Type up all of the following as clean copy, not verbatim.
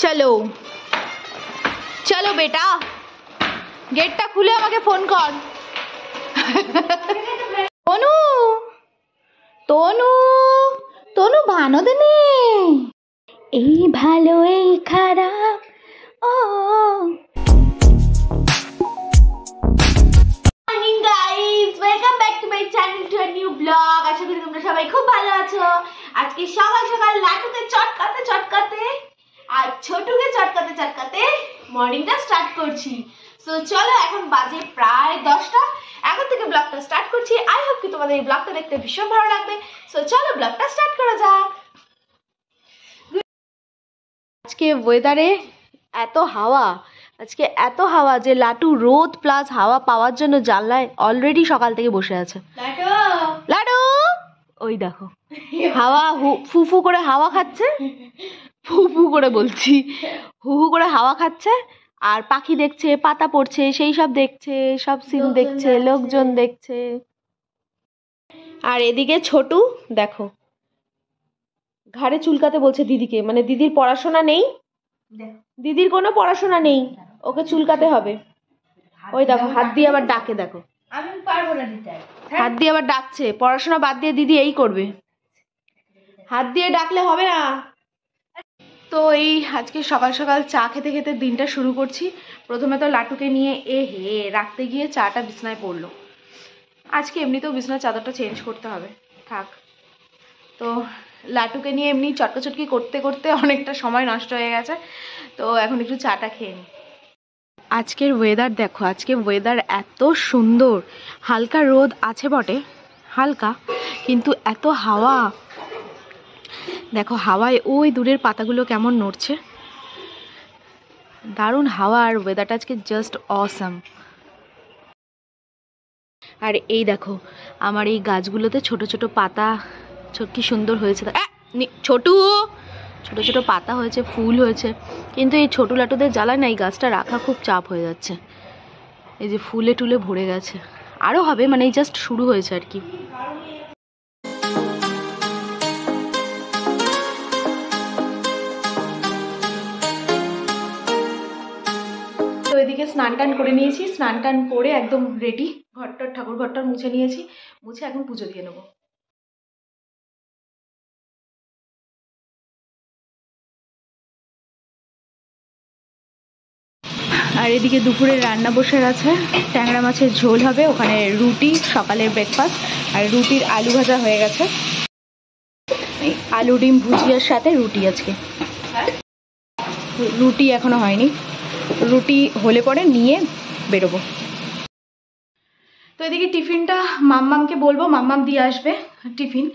চলো চলো বেটা, গেটটা খুলে আমাকে ফোন কর। তনু তনু তনু ভানদে নে, এই ভালো এই খারাপ। Oh morning guys, welcome back to my channel to a new blog. আশা করি তোমরা সবাই খুব ভালো আছো। আজকে সকাল সকাল লাটুকে চটকাতে চটকাতে আর ছোটুকে চটকাতে চটকাতে মর্নিংটা স্টার্ট করছি। সো চলো, এখন বাজে প্রায় 10টা। এখন থেকে ব্লগটা স্টার্ট করছি। আই হোপ কি তোমাদের এই ব্লগটা দেখতে ভীষণ ভালো লাগবে। সো চলো ব্লগটা স্টার্ট করা যাক। আজকে ওয়েদারে এত হাওয়া, আজকে এত হাওয়া যে লাটু রোদ প্লাস হাওয়া পাওয়ার জন্য জানলায় অলরেডি সকাল থেকে বসে আছে। লাটু ওই দেখো, হাওয়া ফুফু করে হাওয়া খাচ্ছে, ফুফু করে বলছি, হু হু করে হাওয়া খাচ্ছে আর পাখি দেখছে, পাতা পড়ছে, সেই সব দেখছে, সব সিন দেখছে, লোকজন দেখছে। আর এদিকে ছোটু দেখো ঘাড়ে চুলকাতে বলছে দিদিকে, মানে দিদির পড়াশোনা নেই, দিদির কোনো পড়াশোনা নেই, ওকে চুলকাতে হবে। ওই দেখো হাত দিয়ে আবার ডাকে, দেখো আমি পারবো না দিতে, হাত দিয়ে আবার ডাকছে, পড়াশোনা বাদ দিয়ে দিদি এই করবে, হাত দিয়ে ডাকলে হবে না। তো এই আজকে সকাল সকাল চা খেতে খেতে দিনটা শুরু করছি। প্রথমে তো লাটুকে নিয়ে রাখতে গিয়ে চাটা বিছনায় পড়লো। আজকে এমনিতেও বিছনার চাদরটা চেঞ্জ করতে হবে, থাক। তো লাটুকে নিয়ে এমনি চটকাচটকি করতে করতে অনেকটা সময় নষ্ট হয়ে গেছে। তো এখন একটু চাটা খেয়ে নিই। আজকের ওয়েদার দেখো, আজকের ওয়েদার এত সুন্দর। হালকা রোদ আছে বটে, হালকা, কিন্তু এত হাওয়া দেখো, হাওয়ায় ওই দূরের পাতাগুলো কেমন নড়ছে, দারুণ হাওয়া। আর ওয়েদারটা আজকে জাস্ট অসাম। আর এই দেখো আমার এই গাছগুলোতে ছোট ছোট পাতা কি সুন্দর হয়েছে। ছোট ছোট ছোট পাতা হয়েছে, ফুল হয়েছে, কিন্তু এই ছোট লাটুদের জ্বালায় না এই গাছটা রাখা খুব চাপ হয়ে যাচ্ছে। এই যে ফুলে টুলে ভরে গেছে, আরও হবে, মানে এই জাস্ট শুরু হয়েছে আর কি। তো এদিকে স্নান টান করে নিয়েছি, স্নান টান করে একদম রেডি, ঘরটার ঠাকুর ঘরটা মুছে নিয়েছি, মুছে এখন পুজো দিয়ে নেবো। আর এদিকে দুপুরে রান্না বসে আছে, ট্যাংরা মাছের ঝোল হবে, ওখানে রুটি, সকালের ব্রেকফাস্ট, আর রুটির আলু ভাজা হয়ে গেছে। আলু ডিম ভুজিয়ার সাথে রুটি আজকে, রুটি এখনো হয়নি, রুটি হলে পরে নিয়ে বেরোবো। তো এদিকে টিফিনটা মাম্মামকে বলবো, মাম্মাম দিয়ে আসবে টিফিন,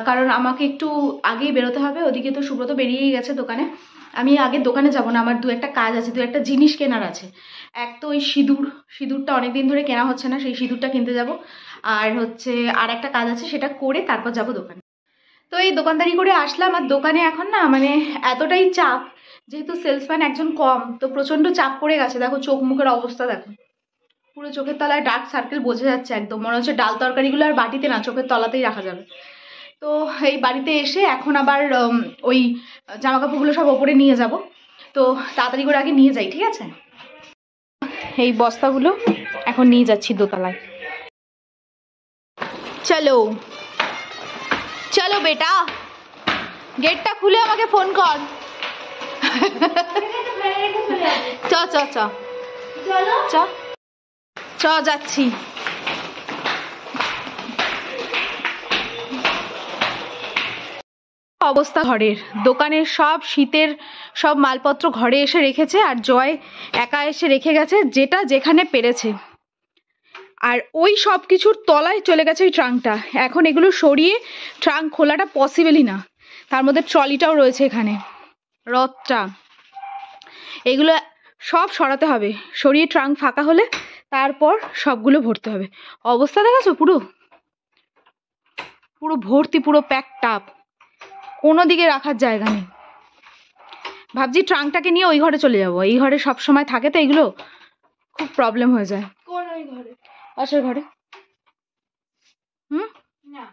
কারণ আমাকে একটু আগেই বেরোতে হবে। ওদিকে তো সুব্রত বেরিয়েই গেছে দোকানে। আমি আগে দোকানে যাব না, আমার দু একটা কাজ আছে, দু একটা জিনিস কেনার আছে। এক তো ওই সিঁদুরটা অনেকদিন ধরে কেনা হচ্ছে না, সেই সিঁদুরটা কিনতে যাব। আর হচ্ছে আর একটা কাজ আছে, সেটা করে তারপর যাব দোকানে। তো এই দোকানদারি করে আসলাম, আর দোকানে এখন না মানে এতটাই চাপ, যেহেতু সেলসম্যান একজন কম, তো প্রচণ্ড চাপ পড়ে গেছে। দেখো চোখ মুখের অবস্থা দেখো, পুরো চোখের তলায় ডার্ক সার্কেল বোঝা যাচ্ছে একদম, মনে হচ্ছে ডাল তরকারিগুলো আর বাটিতে না, চোখের তলাতেই রাখা যাবে। তো এই বাড়িতে এসে এখন আবার ওই জামা কাপড়গুলো সব ওপরে নিয়ে যাব, তো তাড়াতাড়ি করে আগে নিয়ে যাই, ঠিক আছে। এই বস্তাগুলো এখন নিয়ে যাচ্ছি দোতলায়। চলো চলো বেটা, গেটটা খুলে আমাকে ফোন কর। চ চ চ চ চ যাচ্ছি। অবস্থা ঘরের, দোকানের সব শীতের সব মালপত্র ঘরে এসে রেখেছে, আর জয় একা এসে রেখে গেছে যেটা যেখানে পেরেছে। আর ওই সব কিছুর তলায় চলে গেছে ওই ট্রাঙ্কটা। এখন এগুলো সরিয়ে ট্রাঙ্ক খোলাটা পসিবলই না। তার মধ্যে ট্রলিটাও রয়েছে এখানে, রথটা, এগুলো সব সরাতে হবে। সরিয়ে ট্রাঙ্ক ফাঁকা হলে তারপর সবগুলো ভরতে হবে। অবস্থা দেখাচ্ছ, পুরো পুরো ভর্তি, পুরো প্যাক টাপ, কোনো দিকে রাখার জায়গা নেই। ভাবছি ট্রাঙ্কটাকে নিয়ে ওই ঘরে চলে যাবো, এই ঘরে সব সময় থাকে তো এগুলো, খুব প্রবলেম হয়ে যায়। কোন ওই ঘরে? পাশের ঘরে। না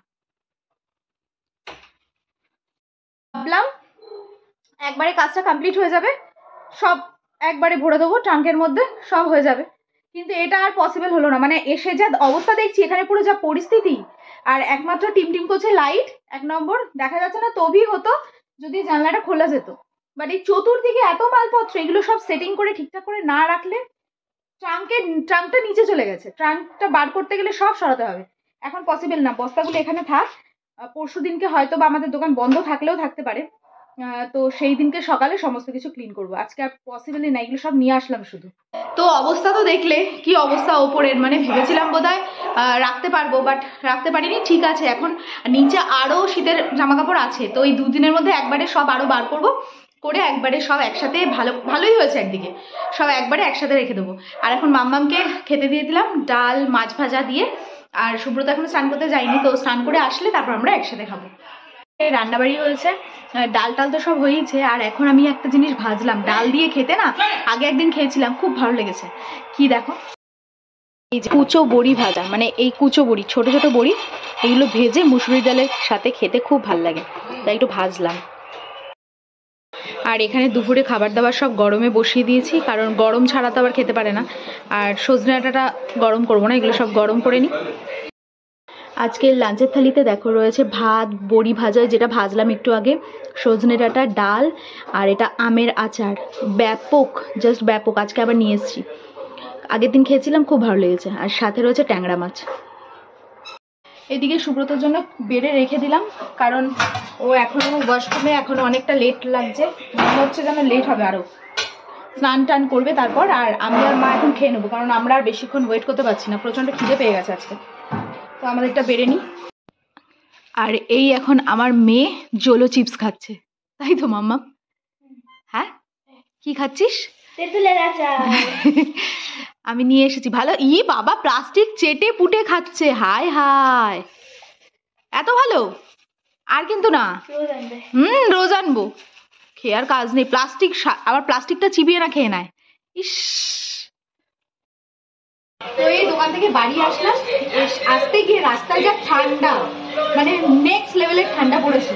ভাবলাম একবারে কাজটা কমপ্লিট হয়ে যাবে, সব একবারে ভরে দেবো ট্রাঙ্কের মধ্যে, সব হয়ে যাবে। কিন্তু এটা আর পসিবল হলো না, মানে এসে যা অবস্থা দেখছি এখানে, পুরো যা পরিস্থিতি। আর একমাত্র টিম করছে লাইট, 1 নম্বর দেখা যাচ্ছে না, তবেই হতো যদি জানলাটা খোলা যেত। বাট এই চতুর্দিকে এত মালপত্র, এগুলো সব সেটিং করে ঠিকঠাক করে না রাখলে ট্রাঙ্কটা নিচে চলে গেছে, ট্রাঙ্কটা বার করতে গেলে সব সরাতে হবে। এখন পসিবল না, বস্তাগুলো এখানে থাক, পরশু দিনকে হয়তো বা আমাদের দোকান বন্ধ থাকলেও থাকতে পারে, তো সেই দিনকে সকালে সমস্ত কিছু ক্লিন করবো। আজকে আর পসিবলই না, এগুলো সব নিয়ে আসলাম শুধু। তো অবস্থা তো দেখলে কি অবস্থা ওপরের, মানে ভেবেছিলাম বোধহয় রাখতে পারবো, বাট রাখতে পারিনি। ঠিক আছে, এখন নিচে আরও শীতের জামা কাপড় আছে, তো এই 2 দিনের মধ্যে একবারে সব আরও বার করবো, করে একবারে সব একসাথে, ভালোই হয়েছে, একদিকে সব একবারে একসাথে রেখে দেবো। আর এখন মাম্মামকে খেতে দিয়ে দিলাম ডাল মাছ ভাজা দিয়ে, আর সুব্রত এখন স্নান করতে যায়নি, তো স্নান করে আসলে তারপর আমরা একসাথে খাবো। রান্নাবাড়ি হয়েছে, ডাল টাল তো সব হয়েছে, আর এখন আমি একটা জিনিস ভাজলাম ডাল দিয়ে খেতে, না আগে একদিন খেয়েছিলাম, খুব ভালো লেগেছে। কি দেখো, এই যে কুচো বড়ি ভাজা, মানে এই কুচো বড়ি, ছোট ছোট বড়ি, এগুলো ভেজে মুসুরি ডালের সাথে খেতে খুব ভালো লাগে, তাই একটু ভাজলাম। আর এখানে দুপুরে খাবার দাবার সব গরমে বসিয়ে দিয়েছি, কারণ গরম ছাড়া তো আবার খেতে পারে না। আর সজনে ডাঁটাটা গরম করবো না, এগুলো সব গরম করে নিই। আজকে লাঞ্চের থালিতে দেখো রয়েছে ভাত, বড়ি ভাজা যেটা ভাজলাম একটু আগে, সজনে ডাঁটা, ডাল, আর এটা আমের আচার। ব্যাপক, জাস্ট ব্যাপক। আজকে আবার নিয়ে এসেছি, আগের দিন খেয়েছিলাম, খুব ভালো লেগেছে। আর সাথে রয়েছে ট্যাংরা মাছ। এদিকে সুব্রতর জন্য বেড়ে রেখে দিলাম, কারণ ও এখনো ওয়াশরুমে, এখনো অনেকটা লেট লাগছে, মনে হচ্ছে যেন লেট হবে আরও। স্নান টান করবে তারপর, আর আমি আর মা এখন খেয়ে নেবো, কারণ আমরা আর বেশিক্ষণ ওয়েট করতে পারছি না, প্রচণ্ড খিদে পেয়ে গেছে আজকে। তো আমাদেরটা বেড়ে নিই। আর এই এখন আমার মেয়ে জোলো চিপস খাচ্ছে, তাই তো মাম্মা? হ্যাঁ, কি খাচ্ছিস? তেঁতুলের আচার। আমি নিয়ে এসেছি। ভালো, ই বাবা, প্লাস্টিক চেটে পুটে খাচ্ছে, হায় হায়, এত ভালো। আর কিন্তু না, রোজ আনবো, খেয়ে আর কাজ নেই। প্লাস্টিক, আবার প্লাস্টিকটা চিবিয়ে না খেয়ে নেয়, ইস। তো এই দোকান থেকে বাড়ি আসলাম, আসতে গিয়ে রাস্তায় যা ঠান্ডা, মানে নেক্সট লেভেলের ঠান্ডা পড়েছে।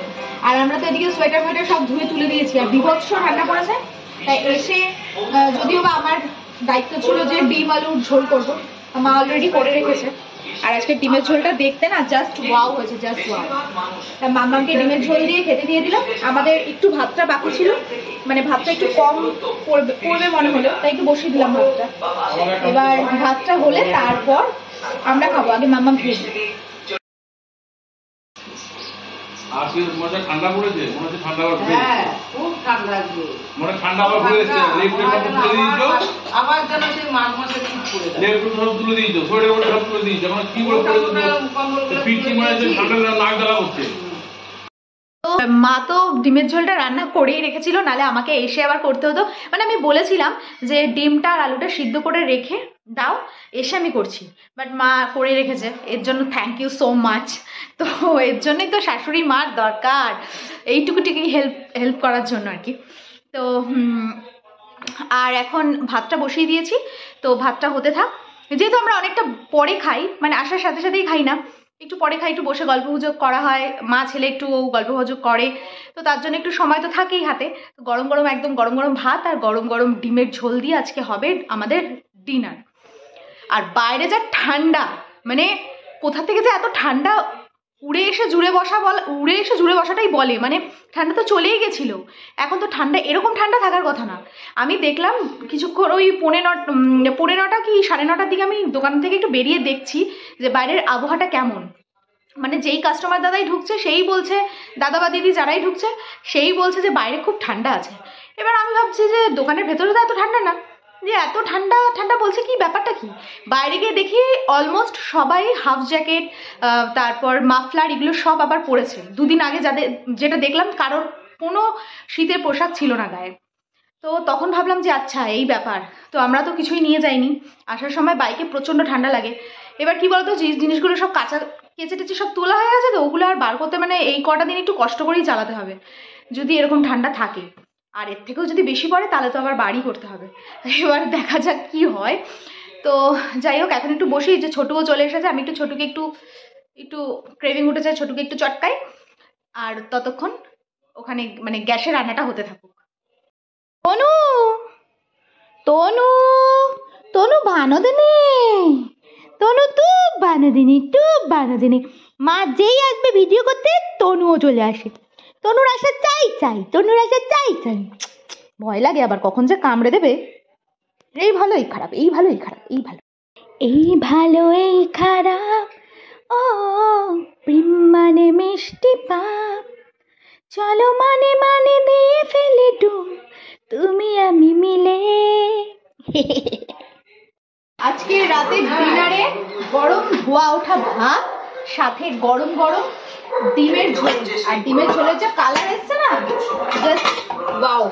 আর আমরা তো এদিকে সোয়েটার ফোয়েটার সব ধুয়ে তুলে দিয়েছি, আর বিভৎস ঠান্ডা পড়েছে। তাই এসে, যদিও বা আমার দায়িত্ব ছিল যে ডিম আলুর ঝোল করবো, মা অলরেডি করে রেখেছে। আর আজকে ডিমের ঝোলটা দেখতে না জাস্ট ওয়াও হয়েছে, জাস্ট ওয়াও। তা মামাকে ডিমের ঝোল দিয়ে খেতে দিয়ে দিলাম। আমাদের একটু ভাতটা বাকি ছিল, মানে ভাতটা একটু কম পড়বে মনে হলো, তাই একটু বসিয়ে দিলাম ভাতটা। এবার ভাতটা হলে তারপর আমরা খাবো, আগে মাম্মাম খেয়ে দিই। আর কি মনে ঠান্ডা পড়েছে, মনে হচ্ছে ঠান্ডা আবার পড়েছে। হ্যাঁ, খুব ঠান্ডা লাগছে, মনে ঠান্ডা আবার পড়েছে। লেপটা তুলে দিয়েছো, আবার যেন সেই মাঘ মাসে শীত পড়ে যায়। লেপটা সব তুলে দিয়েছো, সোয়েটার ওটা সব তুলে দিয়েছো, এখন কি করে পড়েছে তো পিঠ কি মনে হচ্ছে ঠান্ডা নাক জ্বালা হচ্ছে। মা তো ডিমের ঝোলটা রান্না করেই রেখেছিল, নালে আমাকে এসে আবার করতে হতো। মানে আমি বলেছিলাম যে ডিমটা আর আলুটা সিদ্ধ করে রেখে দাও, এসে আমি করছি, বাট মা করে রেখেছে, এর জন্য থ্যাংক ইউ সো মাচ। তো এর জন্যই তো শাশুড়ি মার দরকার, এইটুকুটিকে হেল্প করার জন্য আর কি। তো আর এখন ভাতটা বসিয়ে দিয়েছি, তো ভাতটা হতে থাক। যেহেতু আমরা অনেকটা পরে খাই, মানে আসার সাথে সাথেই খাই না, একটু পরে খাই, একটু বসে গল্পগুজব করা হয়, মা ছেলে একটু গল্পগুজব করে, তো তার জন্য একটু সময় তো থাকেই হাতে। গরম গরম, একদম গরম গরম ভাত আর গরম গরম ডিমের ঝোল দিয়ে আজকে হবে আমাদের ডিনার। আর বাইরে যা ঠান্ডা, মানে কোথা থেকে যে এত ঠান্ডা উড়ে এসে জুড়ে বসাটাই বলে, মানে ঠান্ডা তো চলেই গেছিল, এখন তো ঠান্ডা, এরকম ঠান্ডা থাকার কথা না। আমি দেখলাম কিছুক্ষণ, ওই 9:30 কি 9:30টার দিকে আমি দোকান থেকে একটু বেরিয়ে দেখছি যে বাইরের আবহাওয়াটা কেমন। মানে যেই কাস্টমার দাদাই ঢুকছে সেই বলছে, দাদা বা দিদি যারাই ঢুকছে সেই বলছে যে বাইরে খুব ঠান্ডা আছে। এবার আমি ভাবছি যে দোকানের ভেতরে তো এত ঠান্ডা না, যে এত ঠান্ডা ঠান্ডা বলছে, কি ব্যাপারটা কি। বাইরে গিয়ে দেখি অলমোস্ট সবাই হাফ জ্যাকেট, তারপর মাফলার, এগুলো সব আবার পরেছে। 2 দিন আগে যেটা দেখলাম, কারোর কোনো শীতের পোশাক ছিল না গায়ে। তো তখন ভাবলাম যে আচ্ছা এই ব্যাপার। তো আমরা তো কিছুই নিয়ে যাইনি, আসার সময় বাইকে প্রচণ্ড ঠান্ডা লাগে। এবার কি বলতো, যে জিনিসগুলো সব কেচে টেচে সব তোলা হয়ে গেছে, তো ওগুলো আর বার করতে, মানে এই কটা দিন একটু কষ্ট করেই চালাতে হবে যদি এরকম ঠান্ডা থাকে। আর এর থেকেও যদি বেশি পড়ে তাহলে তো আবার বাড়ি করতে হবে। এবার দেখা যাক কি হয়। তো যাই হোক, এখন একটু বসি, যে ছোটুও চলে এসেছে, আমি একটু ছোটুকে একটু ক্রেভিং উঠেছে, ছোটুকে একটু চটকাই। আর ততক্ষণ ওখানে মানে গ্যাসে রান্নাটা হতে থাকুক। তনু তনু তনু বানদিনী, তনু টুপ বানদিনী। মা যেই আসবে ভিডিও করতে তনুও চলে আসে। তনুর আসা চাই। ভয় লাগে আবার কখন যে কামড়ে দেবে। এই ভালো এই খারাপ, এই ভালো এই খারাপ, এই ভালো এই খারাপ। ও প্রেম মানে মিষ্টি পাপ, চলো মানে দিয়ে ফেলে ডুব, তুমি আমি মিলে। আজকে রাতে ডিনারে গরম ধোয়া ওঠা ভাত, সাথে গরম গরম ডিমের ঝোল। আর ডিমের ঝোলের যে কালার এসছে না, জাস্ট ওয়াও।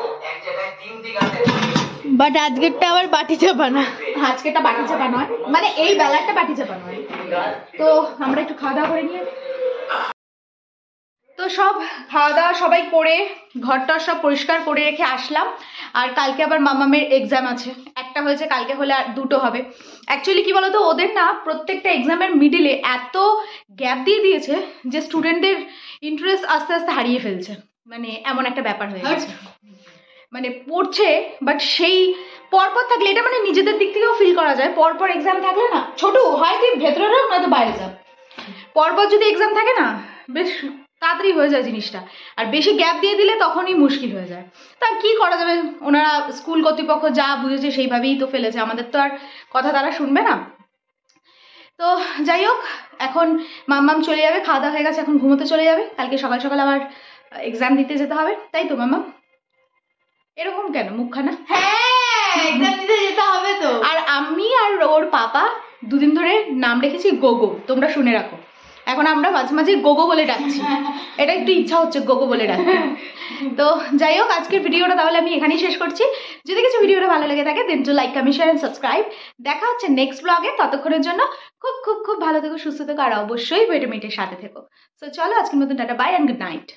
বাট আজকেরটা আবার বাটি চাপা না, আজকেরটা বাটি চাপা নয়, মানে এই বেলাটা বাটি চাপা নয়। তো আমরা একটু খাওয়া দাওয়া করে নিয়ে, তো সব খাওয়া দাওয়া সবাই করে ঘরটা সব পরিষ্কার করে রেখে আসলাম। আর কালকে আবার মামামের এক্সাম আছে, একটা হয়েছে, কালকে হলে আর দুটো হবে। অ্যাকচুয়ালি কি বলতো, ওদের না প্রত্যেকটা এক্সামের মিডিলে এত গ্যাপ দিয়ে দিয়েছে যে স্টুডেন্টদের ইন্টারেস্ট আস্তে আস্তে হারিয়ে ফেলছে, মানে এমন একটা ব্যাপার হয়ে গেছে। মানে পড়ছে বাট সেই পরপর থাকলে, এটা মানে নিজেদের দিক থেকেও ফিল করা যায়, পরপর এক্সাম থাকলে না, ছোট হয় তুই ভেতরে রাখ নয়তো বাইরে যা, পরপর যদি এক্সাম থাকে না বেশ তাড়াতাড়ি হয়ে যায় জিনিসটা। আর বেশি গ্যাপ দিয়ে দিলে তখনই মুশকিল হয়ে যায়। তা কি করা যাবে, ওনারা স্কুল কর্তৃপক্ষ যা বুঝেছে সেইভাবেই তো ফেলেছে, আমাদের তো আর কথা তারা শুনবে না। তো যাই হোক, এখন মাম্মাম চলে যাবে, খাওয়া দাওয়া হয়ে গেছে, এখন ঘুমোতে চলে যাবে, কালকে সকাল সকাল আবার এক্সাম দিতে যেতে হবে, তাই তো মাম্মাম? এরকম কেন মুখখানা? হ্যাঁ, এক্সাম দিতে যেতে হবে তো। আর আমি আর ওর পাপা দুদিন ধরে নাম রেখেছি গোগো, তোমরা শুনে রাখো। এখন আমরা মাঝে মাঝে গোগো বলে ডাকছি, এটা একটু ইচ্ছা হচ্ছে গোগো বলে ডাকতে। তো যাই হোক, আজকের ভিডিওটা তাহলে আমি এখানেই শেষ করছি। যদি কিছু ভিডিওটা ভালো লেগে থাকে then to like, comment, share and subscribe. দেখা হচ্ছে নেক্সট ব্লগে, ততক্ষণের জন্য খুব খুব খুব ভালো থেকো, সুস্থ থেকো, আর অবশ্যই ভিটামিনের সাথে থেকো। সো চলো আজকের মতন tata, bye and good night.